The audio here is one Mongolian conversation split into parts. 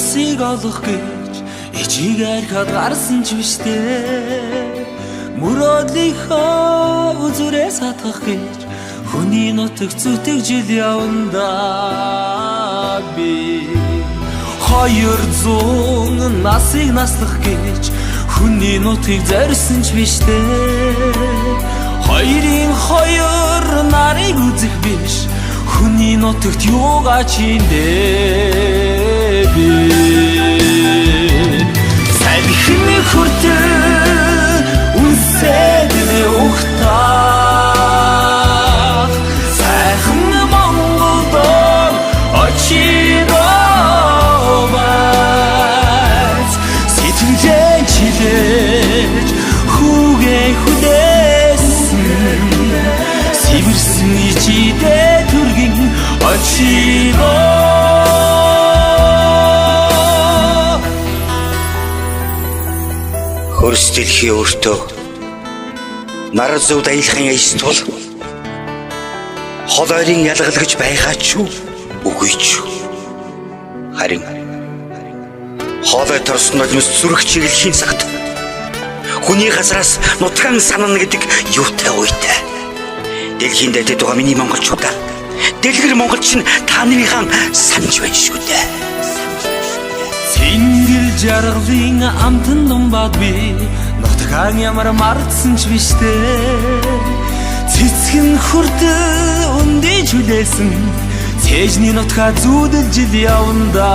насыг олох гэж ичиг архад гарсан ч биштэй мөрөөдлийнхөө үзүүрээ сатгах гэж хүний нутаг зүтгэжил явна би 200 насыг наслах гэж хүний нутгийг зорьсон ч биштэй хоёрын хоёр нарыг үзэх биш хүний нутагт юугаа чиндээ би салхин хүртэл үнсэд ухтаа сайхан Монголд очидобайц сэтгэлээ чилээж хүүгээ хүлээсэн сивэрсэн ичидээ түргэн очидоо хөрс дэлхий өөртөө нар зүвд аялахын яс тул хол ойрын ялгалгаж байгаа ч үгүй ч харин хоолой торсон олмос зүрх чиглэхийн цагт хүний газраас нутгаан санана гэдэг юутай үйтэй дэлхийн дэдэд байгаа миний монголчуудаа дэлгэр монголч нь та нарынхаа санаж байна шүү дээ. Цэнгэл жаргалын амтан думбад би нутгаан ямар мартсан ч биштэй цэцгэн хүртэл өндөө хүлээсэн цэжний нутгаа зүүдэлж явна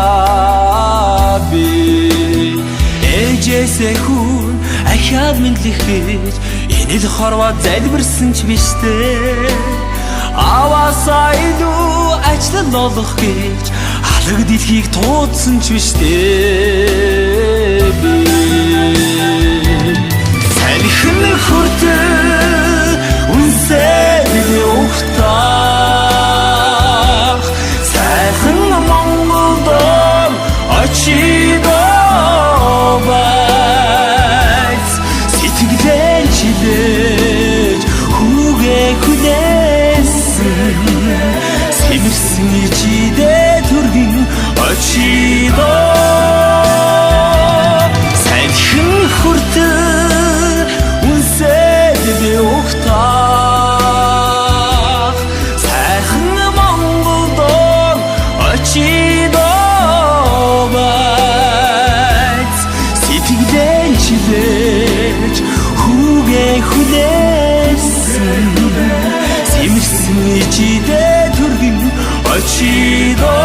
би ээжээсээ хүн ахаад мэдлэх гэж энэ л хорвоо залбирсан ч биштэй аваасаа илүү ажлал олох гэж алаг дэлхийг туудсан ч биштэй би салхин хүртэл үнсэд ухтаа сайхан Монголд очидобайц сэтгэлээ чилээж хүүгээ хүлээсэн симэрсэн ичидээ түргэн очидоо салхин хүртэл үнсэд ухтаа сайхан Монголд очидобайц сэтгэлээ чилээж хүүгээ хүлээсэн симэрсэн ичидээ түргэн очидоо